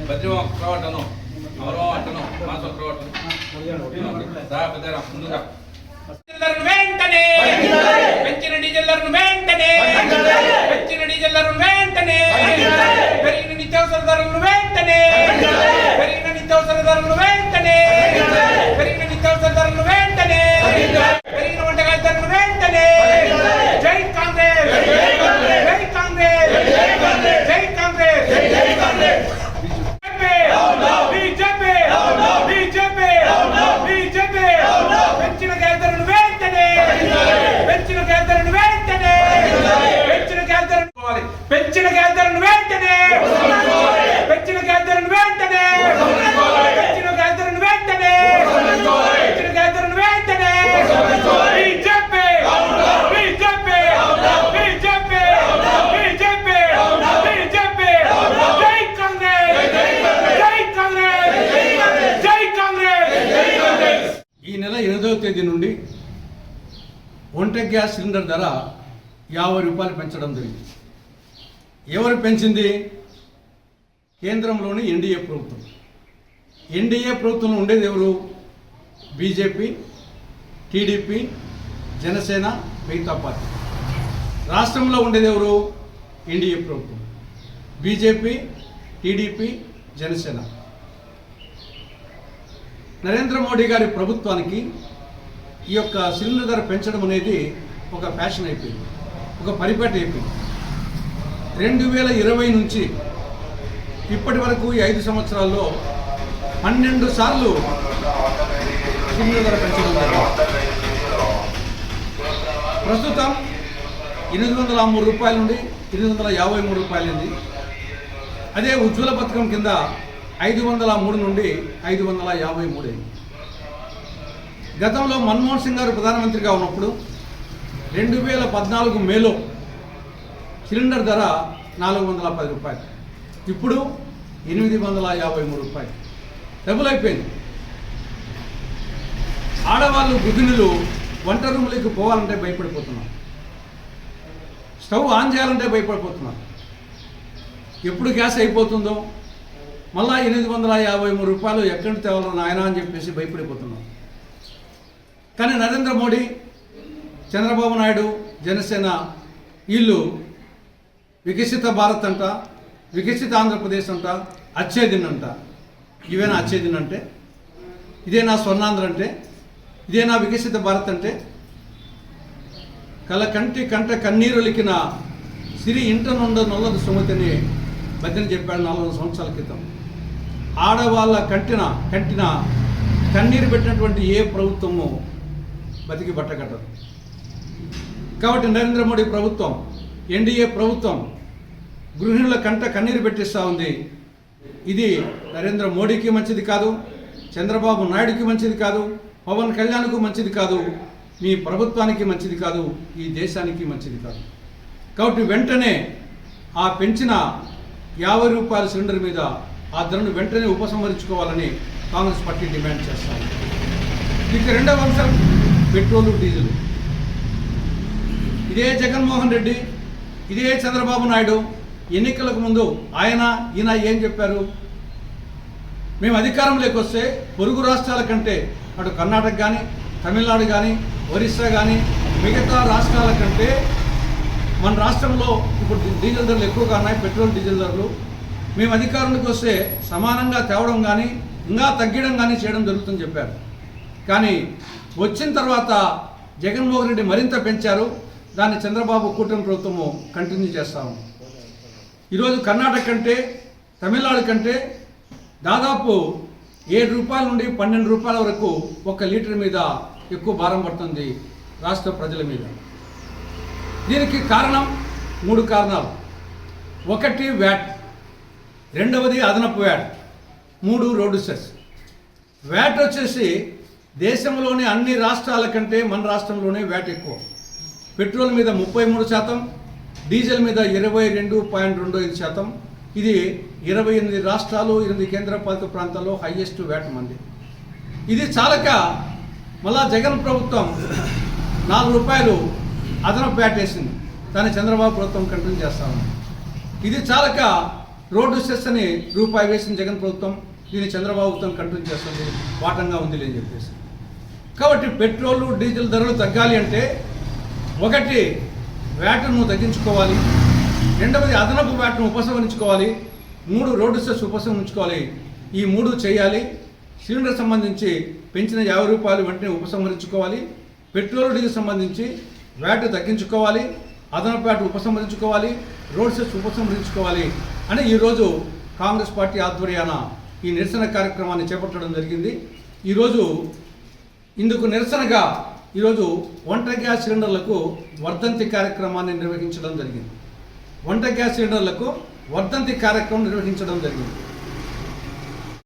భద్రం క్రవటను అవరం అట్టను మాసం క్రవటను ముందుగా వెంటనే పెంచిన డీజిల్లను వెంటనే పెంచిన డీజిల్లను వెంటనే పెరిగిన నిత్యావసర ధరలను వెంటనే పెరిగిన నిత్యావసర ధరలను వెంటనే పెరిగిన నిత్యావసర ధరలను వెంటనే పెరిగిన వంటకాల ధరలను వెంటనే జై కాంగ్రెస్ జై కాంగ్రెస్ జై కాంగ్రెస్ జై కాంగ్రెస్ బీజేపీ బీజేపీ బీజేపీ పెంచిన గ్యాస్ వెంటనే పెంచిన గ్యాస్ వెంటనే పెంచిన గ్యాస్ పెంచిన గ్యాస్ వెంటనే పెంచిన గ్యాస్ వెంటనే పెంచిన గ్యాస్ వెంటనే పెంచిన గ్యాస్ వెంటనే BJP BJP BJP BJP BJP జై కాంగ్రెస్ జై కాంగ్రెస్ జై కాంగ్రెస్. ఈ నెల 8వ తేదీ నుండి వంట గ్యాస్ సిలిండర్ ధర 50 రూపాయలు పెంచడం జరిగింది. ఎవరు పెంచింది? కేంద్రంలోని ఎన్డీఏ ప్రభుత్వం. ఎన్డీఏ ప్రభుత్వంలో ఉండేది ఎవరు? బీజేపీ, టీడీపీ, జనసేన, మిగతా పార్టీ. రాష్ట్రంలో ఉండేది ఎవరు? ఎన్డీఏ ప్రభుత్వం. BJP, TDP, Janasena. నరేంద్ర మోడీ గారి ప్రభుత్వానికి ఈ యొక్క సిలిండర్ ధర పెంచడం అనేది ఒక ఫ్యాషన్ అయిపోయింది, ఒక పరిపాటి అయిపోయింది. 2020 నుంచి ఇప్పటి వరకు ఈ 5 సంవత్సరాల్లో 12 సార్లు సిలిండర్ ధర పెంచడం జరిగింది. ప్రస్తుతం 803 రూపాయల నుండి 853 రూపాయలైంది. అదే ఉజ్వల పథకం కింద 503 నుండి 553 అయింది. గతంలో మన్మోహన్ సింగ్ గారు ప్రధానమంత్రిగా ఉన్నప్పుడు 2014 మేలో సిలిండర్ ధర 410 రూపాయలు, ఇప్పుడు 853 రూపాయలు, డబుల్ అయిపోయింది. ఆడవాళ్ళు గృహిణులు వంట రూములకి పోవాలంటే భయపడిపోతున్నారు, స్టవ్ ఆన్ చేయాలంటే భయపడిపోతున్నారు. ఎప్పుడు గ్యాస్ అయిపోతుందో, మళ్ళా 853 రూపాయలు ఎక్కడి తేవాలో నాయన అని చెప్పేసి భయపడిపోతున్నారు. కానీ నరేంద్ర మోడీ, చంద్రబాబు నాయుడు, జనసేన వీళ్ళు వికసిత భారత్ అంట, వికసిత ఆంధ్రప్రదేశ్ అంట, అచ్చేదిన్ అంట. ఇవేనా అచ్చేదిన్ అంటే? ఇదేనా స్వర్ణాంధ్ర అంటే? ఇదేనా వికసిత భారత్ అంటే? కంట కన్నీరులికిన సిరి ఇంట నుండి నొల్లదు సుమతిని బతిని చెప్పాడు 400 సంవత్సరాల క్రితం. ఆడవాళ్ళ కంటిన కన్నీరు పెట్టినటువంటి ఏ ప్రభుత్వము బతికి బట్టకట్టదు. కాబట్టి నరేంద్ర మోడీ ప్రభుత్వం, ఎన్డీఏ ప్రభుత్వం గృహిణుల కంట కన్నీరు పెట్టిస్తూ ఉంది. ఇది నరేంద్ర మోడీకి మంచిది కాదు, చంద్రబాబు నాయుడుకి మంచిది కాదు, పవన్ కళ్యాణ్కు మంచిది కాదు, మీ ప్రభుత్వానికి మంచిది కాదు, ఈ దేశానికి మంచిది కాదు. కాబట్టి వెంటనే ఆ పెంచిన 50 రూపాయల సిలిండర్ మీద ఆ ధరను వెంటనే ఉపసంహరించుకోవాలని కాంగ్రెస్ పార్టీ డిమాండ్ చేస్తాం. ఇక రెండవ అంశం పెట్రోలు, డీజిల్. ఇదే జగన్మోహన్ రెడ్డి, ఇదే చంద్రబాబు నాయుడు ఎన్నికలకు ముందు ఈయన ఏం చెప్పారు? మేము అధికారంలోకి వస్తే పొరుగు రాష్ట్రాల కంటే అటు కర్ణాటక కానీ, తమిళనాడు కానీ, ఒరిస్సా కానీ మిగతా రాష్ట్రాల కంటే మన రాష్ట్రంలో ఇప్పుడు డీజిల్ ధరలు ఎక్కువగా ఉన్నాయి, పెట్రోల్ డీజిల్ ధరలు. మేము అధికారంలోకి వస్తే సమానంగా తేవడం కానీ ఇంకా తగ్గడం కానీ చేయడం జరుగుతుందని చెప్పారు. కానీ వచ్చిన తర్వాత జగన్మోహన్ రెడ్డి మరింత పెంచారు. దాన్ని చంద్రబాబు కూటమి ప్రభుత్వము కంటిన్యూ చేస్తాము. ఈరోజు కర్ణాటక కంటే, తమిళనాడు కంటే దాదాపు 7 రూపాయల నుండి 12 రూపాయల వరకు 1 లీటర్ మీద ఎక్కువ భారం పడుతుంది రాష్ట్ర ప్రజల మీద. దీనికి కారణం 3 కారణాలు. 1 వ్యాట్, 2వది అదనపు వ్యాట్, 3 రోడ్డు సెస్. వ్యాట్ వచ్చేసి దేశంలోని అన్ని రాష్ట్రాల కంటే మన రాష్ట్రంలోనే వ్యాట్ ఎక్కువ. పెట్రోల్ మీద 33%, డీజిల్ మీద 22.25%. ఇది 28 రాష్ట్రాలు, 8 కేంద్రపాలిత ప్రాంతాల్లో హైయెస్ట్ వ్యాట్ మంది. ఇది చాలక మళ్ళా జగన్ ప్రభుత్వం 4 రూపాయలు అదనపు వ్యాట్ వేసింది. దాన్ని చంద్రబాబు ప్రభుత్వం కంటిన్యూ చేస్తా ఉంది. ఇది చాలక రోడ్డు సెస్ అని రూపాయి వేసిన జగన్ ప్రభుత్వం దీన్ని చంద్రబాబు ప్రభుత్వం కంటిన్యూ చేస్తుంది, వాటంగా ఉంది అని చెప్పేసి. కాబట్టి పెట్రోలు డీజిల్ ధరలు తగ్గాలి అంటే ఒకటి వ్యాట్ను తగ్గించుకోవాలి, రెండవది అదనపు వ్యాట్ను ఉపసంహరించుకోవాలి, 3 రోడ్డు సెస్ ఉపసంహరించుకోవాలి. ఈ 3 చేయాలి. సిలిండర్ సంబంధించి పెంచిన 50 రూపాయలు వెంటనే ఉపసంహరించుకోవాలి. పెట్రోల్ డీజిల్ సంబంధించి వ్యాట్ తగ్గించుకోవాలి, అదనపు వ్యాట్ ఉపసంహరించుకోవాలి, రోడ్ సెస్ ఉపసంహరించుకోవాలి అని ఈరోజు కాంగ్రెస్ పార్టీ ఆధ్వర్యాన ఈ నిరసన కార్యక్రమాన్ని చేపట్టడం జరిగింది. ఈరోజు ఇందుకు నిరసనగా ఈరోజు వంట గ్యాస్ సిలిండర్లకు వర్ధంతి కార్యక్రమాన్ని నిర్వహించడం జరిగింది. వంట గ్యాస్ సిలిండర్లకు వర్ధంతి కార్యక్రమం నిర్వహించడం జరిగింది.